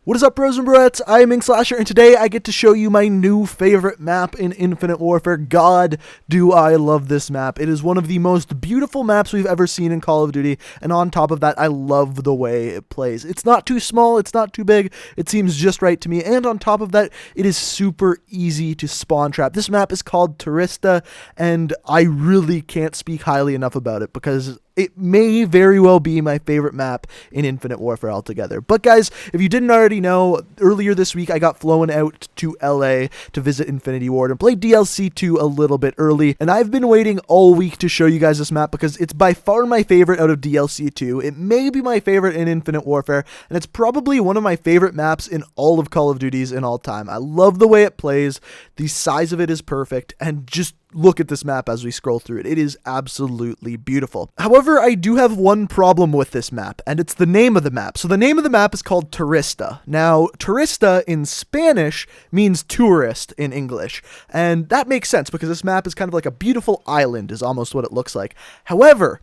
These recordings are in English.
What is up, bros and broettes? I am Inkslasher, and today I get to show you my new favorite map in Infinite Warfare. God, do I love this map. It is one of the most beautiful maps we've ever seen in Call of Duty, and on top of that, I love the way it plays. It's not too small, it's not too big, it seems just right to me, and on top of that, it is super easy to spawn trap. This map is called Turista, and I really can't speak highly enough about it, because it may very well be my favorite map in Infinite Warfare altogether. But guys, if you didn't already know, earlier this week I got flown out to LA to visit Infinity Ward and play DLC 2 a little bit early. And I've been waiting all week to show you guys this map because it's by far my favorite out of DLC 2. It may be my favorite in Infinite Warfare, and it's probably one of my favorite maps in all of Call of Duty's in all time. I love the way it plays, the size of it is perfect, and just look at this map as we scroll through it. It is absolutely beautiful. However, I do have one problem with this map, and it's the name of the map. So the name of the map is called Turista. Now, Turista in Spanish means tourist in English, and that makes sense because this map is kind of like a beautiful island is almost what it looks like. However,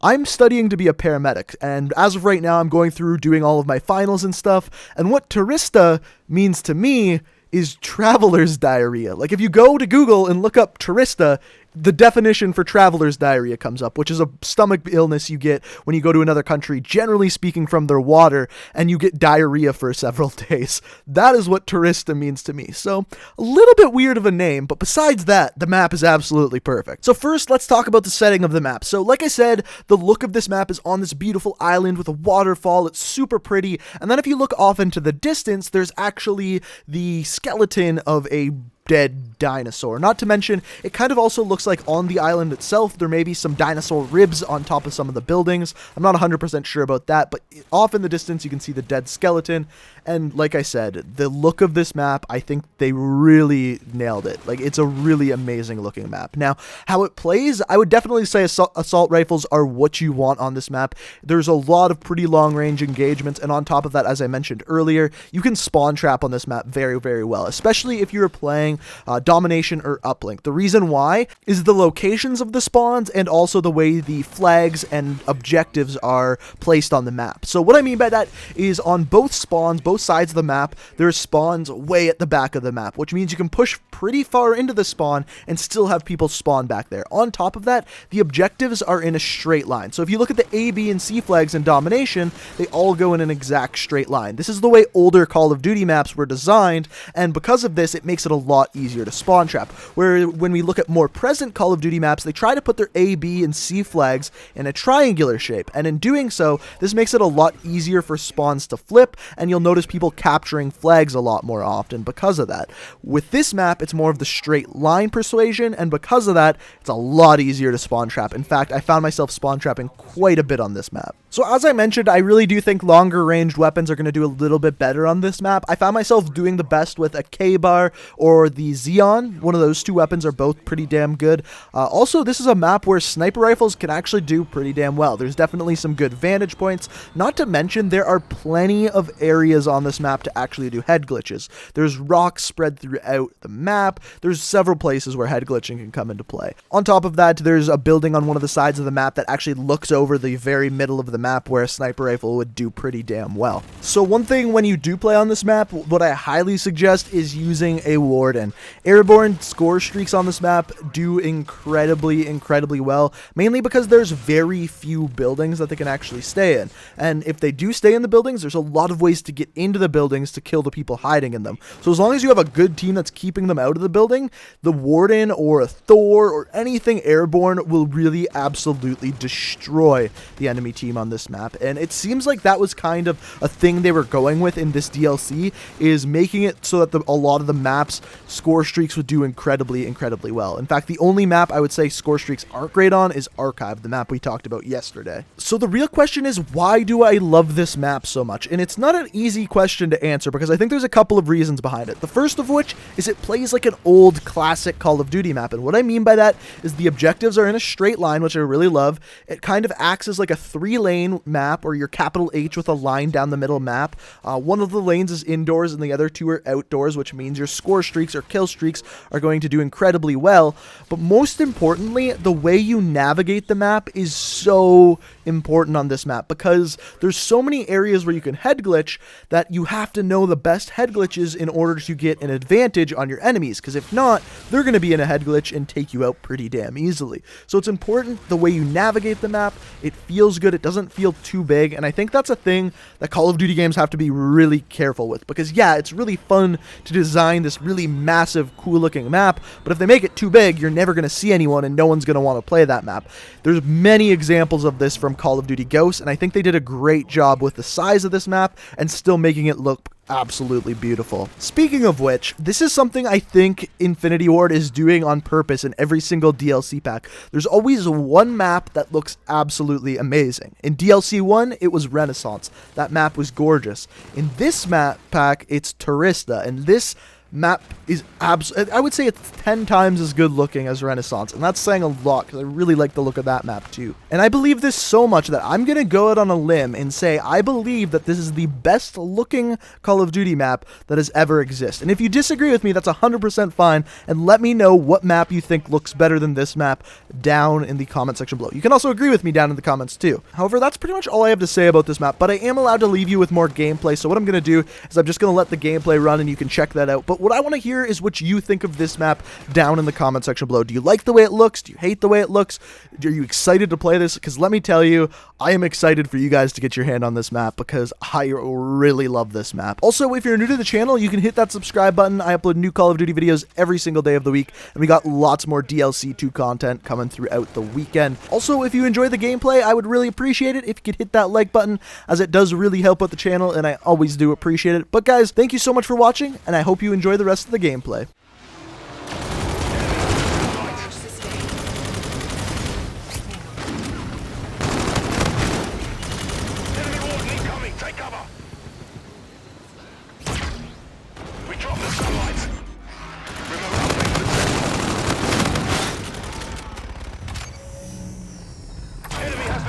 I'm studying to be a paramedic, and as of right now, I'm going through doing all of my finals and stuff, and what Turista means to me is traveler's diarrhea. Like, if you go to Google and look up Turista, the definition for traveler's diarrhea comes up, which is a stomach illness you get when you go to another country, generally speaking from their water, and you get diarrhea for several days. That is what Turista means to me. So, a little bit weird of a name, but besides that, the map is absolutely perfect. So first, let's talk about the setting of the map. So like I said, the look of this map is on this beautiful island with a waterfall. It's super pretty. And then if you look off into the distance, there's actually the skeleton of a dead dinosaur. Not to mention, it kind of also looks like on the island itself, there may be some dinosaur ribs on top of some of the buildings. I'm not 100% sure about that, but off in the distance, you can see the dead skeleton. And like I said, the look of this map, I think they really nailed it. Like, it's a really amazing looking map. Now, how it plays, I would definitely say assault rifles are what you want on this map. There's a lot of pretty long range engagements, and on top of that, as I mentioned earlier, you can spawn trap on this map very, very well, especially if you're playing domination or uplink. The reason why is the locations of the spawns and also the way the flags and objectives are placed on the map. So what I mean by that is on both spawns, both sides of the map, there's spawns way at the back of the map, which means you can push pretty far into the spawn and still have people spawn back there. On top of that, the objectives are in a straight line. So if you look at the A, B, and C flags in domination, they all go in an exact straight line. This is the way older Call of Duty maps were designed, and because of this, it makes it a lot easier to spawn trap. Where when we look at more present Call of Duty maps, they try to put their A, B, and C flags in a triangular shape, and in doing so, this makes it a lot easier for spawns to flip, and you'll notice people capturing flags a lot more often because of that. With this map, it's more of the straight line persuasion, and because of that, it's a lot easier to spawn trap. In fact, I found myself spawn trapping quite a bit on this map. So as I mentioned, I really do think longer ranged weapons are going to do a little bit better on this map. I found myself doing the best with a K-bar or the Xeon. One of those two weapons are both pretty damn good. Also, this is a map where sniper rifles can actually do pretty damn well. There's definitely some good vantage points. Not to mention, there are plenty of areas on this map to actually do head glitches. There's rocks spread throughout the map. There's several places where head glitching can come into play. On top of that, there's a building on one of the sides of the map that actually looks over the very middle of the map where a sniper rifle would do pretty damn well. So one thing when you do play on this map, what I highly suggest is using a warden. Airborne Scorestreaks on this map do incredibly well, mainly because there's very few buildings that they can actually stay in. And if they do stay in the buildings, there's a lot of ways to get into the buildings to kill the people hiding in them. So as long as you have a good team that's keeping them out of the building, the warden or a Thor or anything airborne will really absolutely destroy the enemy team on this map. And it seems like that was kind of a thing they were going with in this DLC, is making it so that a lot of the maps Scorestreaks would do incredibly well. In fact, the only map I would say Scorestreaks aren't great on is Archive, the map we talked about yesterday. So the real question is, why do I love this map so much? And it's not an easy question to answer because I think there's a couple of reasons behind it. The first of which is it plays like an old classic Call of Duty map, and what I mean by that is the objectives are in a straight line, which I really love. It kind of acts as like a 3-lane map, or your capital H with a line down the middle map. One of the lanes is indoors and the other two are outdoors, which means your score streaks or kill streaks are going to do incredibly well. But most importantly, the way you navigate the map is so important on this map because there's so many areas where you can head glitch that you have to know the best head glitches in order to get an advantage on your enemies, because if not, they're going to be in a head glitch and take you out pretty damn easily. So it's important the way you navigate the map. It feels good. It doesn't feel too big, and I think that's a thing that Call of Duty games have to be really careful with, because yeah, it's really fun to design this really massive, cool looking map, but if they make it too big, you're never going to see anyone and no one's going to want to play that map. There's many examples of this from Call of Duty Ghosts, and I think they did a great job with the size of this map and still making it look absolutely beautiful. Speaking of which, this is something I think Infinity Ward is doing on purpose in every single DLC pack. There's always one map that looks absolutely amazing. In DLC 1, it was Renaissance. That map was gorgeous. In this map pack, it's Turista, and this map is I would say it's 10 times as good looking as Renaissance, and that's saying a lot because I really like the look of that map too. And I believe this so much that I'm gonna go out on a limb and say I believe that this is the best looking Call of Duty map that has ever existed. And if you disagree with me, that's 100% fine, and let me know what map you think looks better than this map down in the comment section below. You can also agree with me down in the comments too. However, that's pretty much all I have to say about this map, but I am allowed to leave you with more gameplay, so what I'm gonna do is I'm just gonna let the gameplay run and you can check that out. But what I want to hear is what you think of this map down in the comment section below. Do you like the way it looks? Do you hate the way it looks? Are you excited to play this? Because let me tell you, I am excited for you guys to get your hand on this map because I really love this map. Also, if you're new to the channel, you can hit that subscribe button. I upload new Call of Duty videos every single day of the week, and we got lots more DLC 2 content coming throughout the weekend. Also, if you enjoy the gameplay, I would really appreciate it if you could hit that like button, as it does really help out the channel, and I always do appreciate it. But guys, thank you so much for watching, and I hope you enjoy the rest of the gameplay.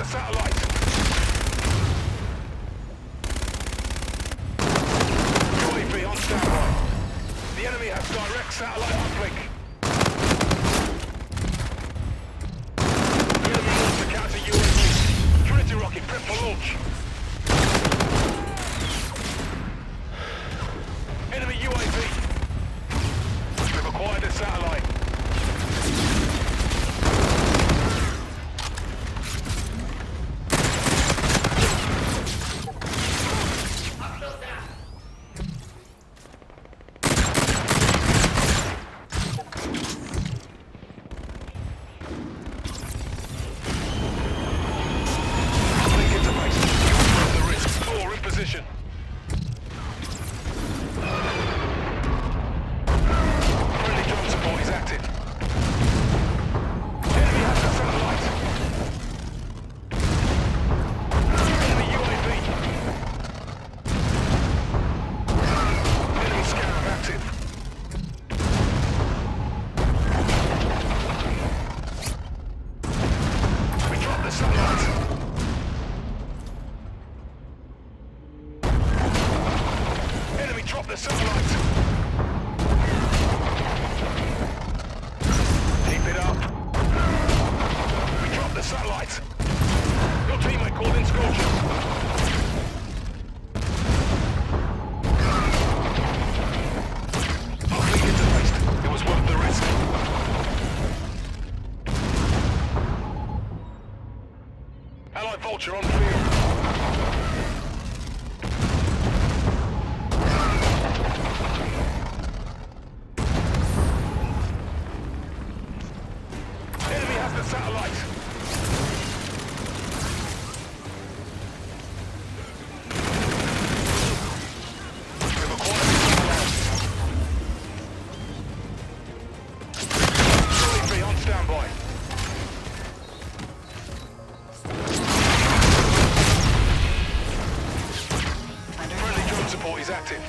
Satellite. UAV on standby. The enemy has direct satellite uplink. The enemy wants to counter UAV. Trinity rocket prep for launch. Enemy UAV. We've acquired a satellite. Position. Friendly drone support is active. Enemy has the satellite. Enemy UAV. Enemy scanner active. We dropped the satellite. Drop the satellite. Keep it up. We dropped the satellite. Your teammate called in Scorestreaks. Our fleet interfaced. It was worth the risk. Allied Vulture on field. The satellite. We've acquired the satellite. UAV on standby. Friendly drone support is active.